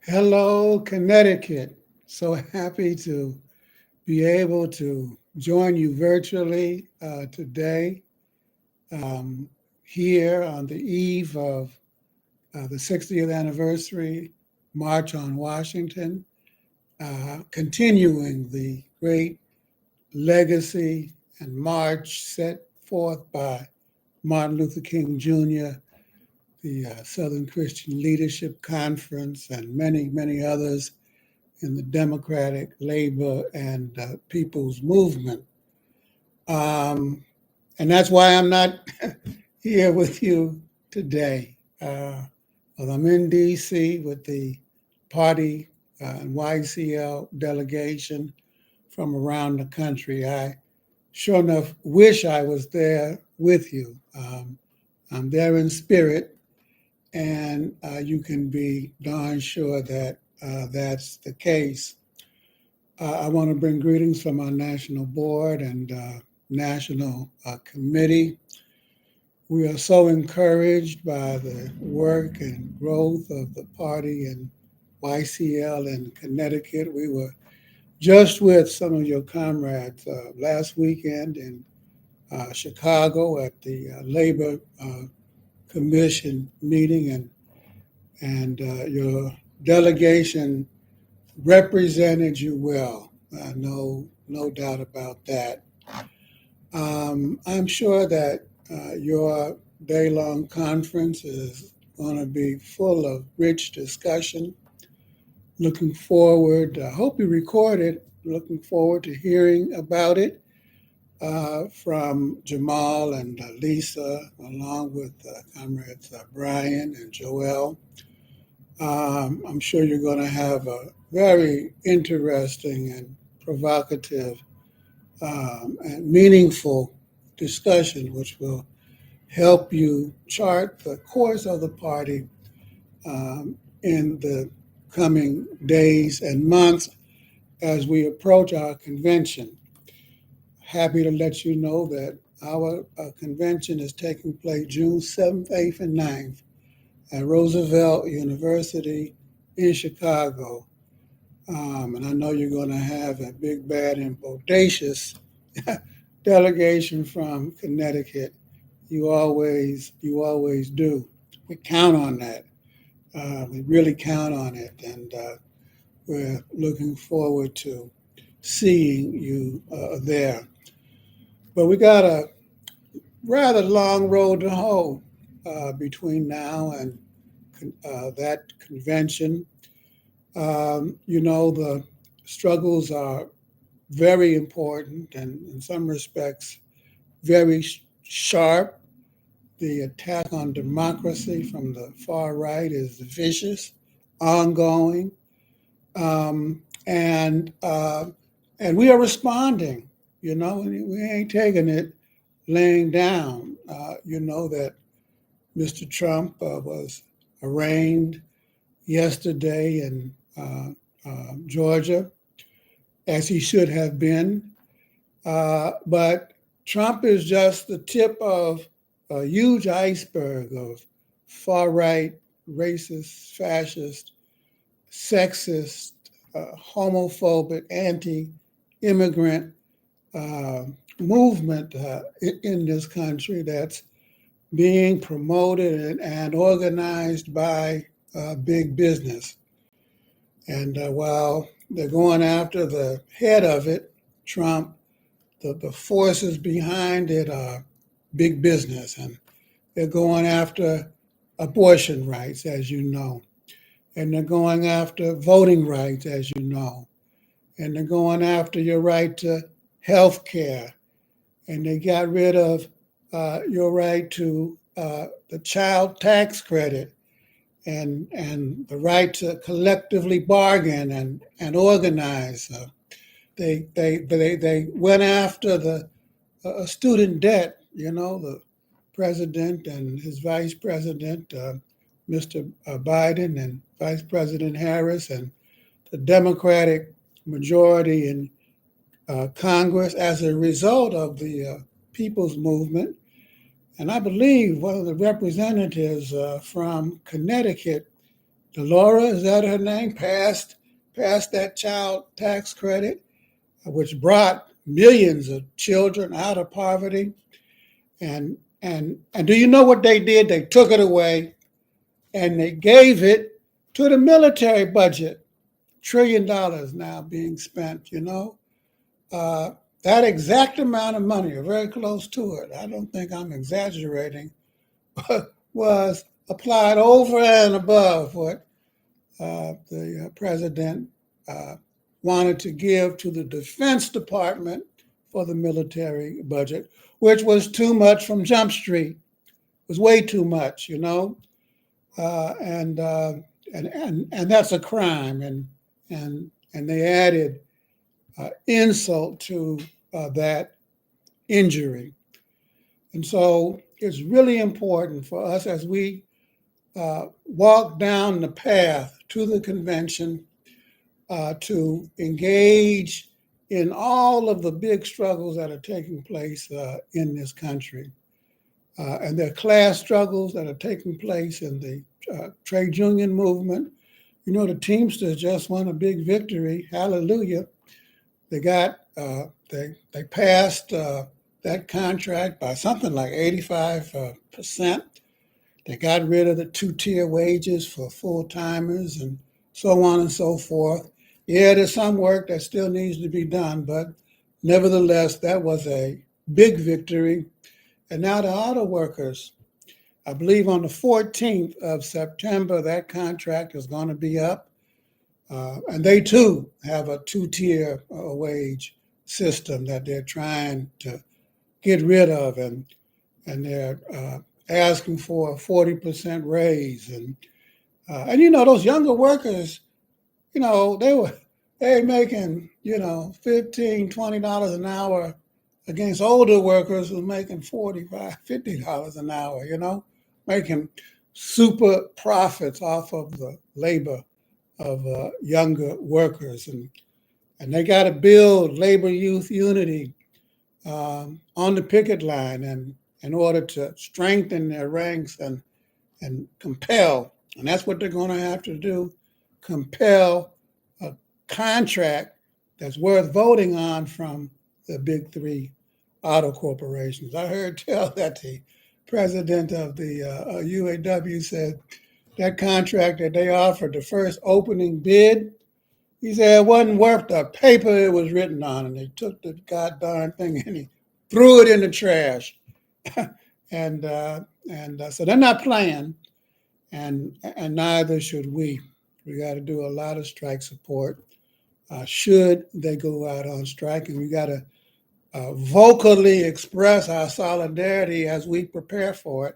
Hello, Connecticut. So happy to be able to join you virtually today, um, here on the eve of the 60th anniversary March on Washington, continuing the great legacy and march set forth by Martin Luther King Jr., the Southern Christian Leadership Conference, and many, many others in the Democratic, Labor, and People's Movement. Um, and that's why I'm not here with you today. Well, I'm in DC with the party and YCL delegation from around the country. I sure enough wish I was there with you. I'm there in spirit, and you can be darn sure that that's the case. I want to bring greetings from our national board and national committee. We are so encouraged by the work and growth of the party in YCL in Connecticut. We were just with some of your comrades last weekend in Chicago at the Labor Commission meeting, and your delegation represented you well. No doubt about that. I'm sure that your day-long conference is going to be full of rich discussion. Looking forward, I hope you record it. Looking forward to hearing about it from Jamal and Lisa, along with comrades Brian and Joel. I'm sure you're going to have a very interesting and provocative and meaningful discussion, which will help you chart the course of the party in the coming days and months as we approach our convention. Happy to let you know that our convention is taking place June 7th, 8th, and 9th at Roosevelt University in Chicago. And I know you're going to have a big, bad, and bodacious delegation from Connecticut. You always do. We count on that. We really count on it, and we're looking forward to seeing you there. But we got a rather long road to hoe between now and that convention. The struggles are very important and, in some respects, very sharp. The attack on democracy from the far right is vicious, ongoing, and we are responding. We ain't taking it laying down. You know that Mr. Trump was arraigned yesterday in Georgia, as he should have been. But Trump is just the tip of a huge iceberg of far right, racist, fascist, sexist, homophobic, anti immigrant movement in this country that's being promoted and organized by big business. And while they're going after the head of it, Trump, the forces behind it are big business. And they're going after abortion rights, as you know. And they're going after voting rights, as you know. And they're going after your right to health care. And they got rid of your right to the child tax credit and the right to collectively bargain and organize. They went after the student debt. The president and his vice president, Mr. Biden, and Vice President Harris, and the Democratic majority in Congress as a result of the People's Movement. And I believe one of the representatives from Connecticut Delora, is that her name, passed that child tax credit, which brought millions of children out of poverty. And do you know what they did? They took it away and they gave it to the military budget. $1 trillion now being spent, you know. Uh, that exact amount of money, or very close to it, I don't think I'm exaggerating, was applied over and above what the president uh, wanted to give to the Defense Department for the military budget, which was too much from Jump Street. It was way too much, you know, uh, and, uh, and that's a crime, and they added insult to that injury, and so it's really important for us as we walk down the path to the convention to engage in all of the big struggles that are taking place in this country. And there are class struggles that are taking place in the trade union movement. You know, the Teamsters just won a big victory. Hallelujah. They got, they passed that contract by something like 85%. They got rid of the two-tier wages for full-timers and so on and so forth. Yeah, there's some work that still needs to be done, but nevertheless, that was a big victory. And now the auto workers, I believe on the 14th of September, that contract is going to be up. And they too have a two-tier wage system that they're trying to get rid of, and they're asking for a 40% raise. And you know, those younger workers, you know, they making, you know, $15-20 an hour against older workers who are making $45-50 an hour, you know, making super profits off of the labor of younger workers. And they got to build labor youth unity on the picket line, and in order to strengthen their ranks and compel, and that's what they're going to have to do, compel a contract that's worth voting on from the big three auto corporations. I heard tell that the president of the UAW said that contract that they offered, the first opening bid, he said it wasn't worth the paper it was written on, and they took the goddamn thing and he threw it in the trash. And so they're not playing, and neither should we. We got to do a lot of strike support. Should they go out on strike, and we got to vocally express our solidarity as we prepare for it,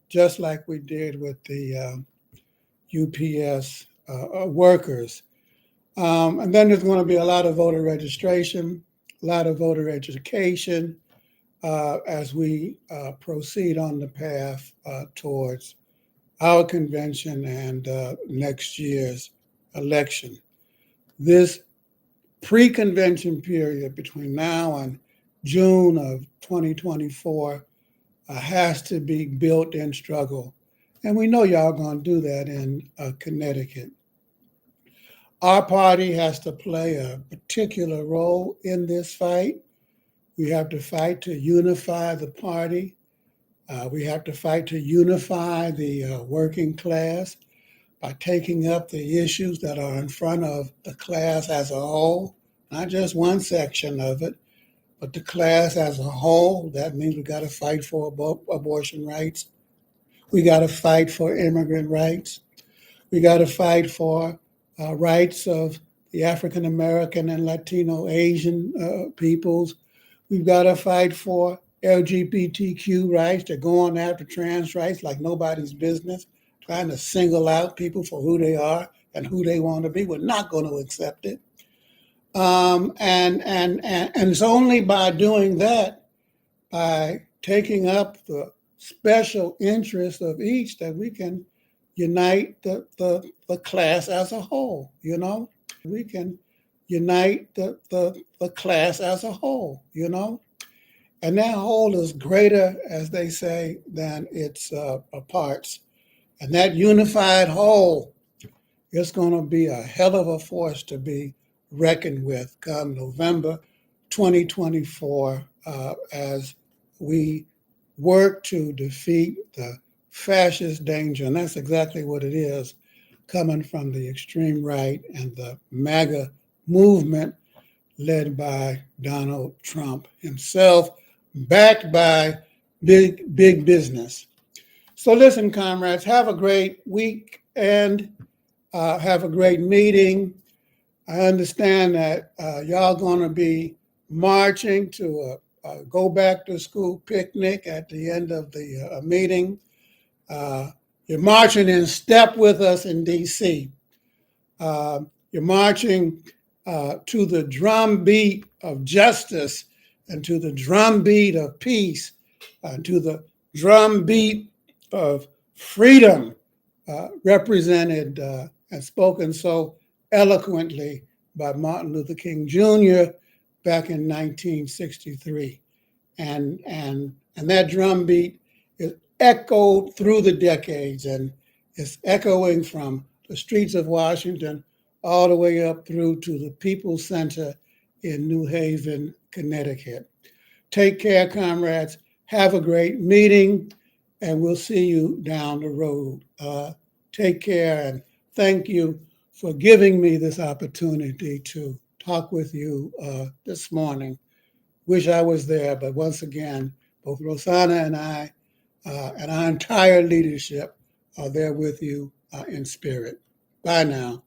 just like we did with the UPS workers. And then there's going to be a lot of voter registration, a lot of voter education as we proceed on the path towards our convention and next year's election. This pre-convention period between now and June of 2024 has to be built in struggle. And we know y'all going to do that in Connecticut. Our party has to play a particular role in this fight. We have to fight to unify the party. We have to fight to unify the working class by taking up the issues that are in front of the class as a whole, not just one section of it, but the class as a whole. That means we got to fight for abortion rights. We got to fight for immigrant rights. We got to fight for rights of the African American and Latino Asian peoples. We've got to fight for LGBTQ rights. They're going after trans rights like nobody's business, trying to single out people for who they are and who they want to be. We're not going to accept it. And it's only by doing that, by taking up the special interests of each, that we can unite the class as a whole, you know? We can unite the class as a whole, you know? And that whole is greater, as they say, than its parts. And that unified whole It's going to be a hell of a force to be reckoned with come November 2024 as we work to defeat the fascist danger. And that's exactly what it is, coming from the extreme right and the MAGA movement led by Donald Trump himself, backed by big business. So listen, comrades, have a great week and have a great meeting. I understand that y'all going to be marching to a go back to school picnic at the end of the meeting. You're marching in step with us in D.C. You're marching to the drum beat of justice and to the drum beat of peace and to the drum beat of freedom represented and spoken so eloquently by Martin Luther King Jr. back in 1963. And that drum beat is echoed through the decades and is echoing from the streets of Washington all the way up through to the People's Center in New Haven, Connecticut. Take care, comrades. Have a great meeting, and we'll see you down the road. Take care, and thank you for giving me this opportunity to talk with you this morning. Wish I was there, but once again, both Rosanna and I and our entire leadership are there with you in spirit. Bye now.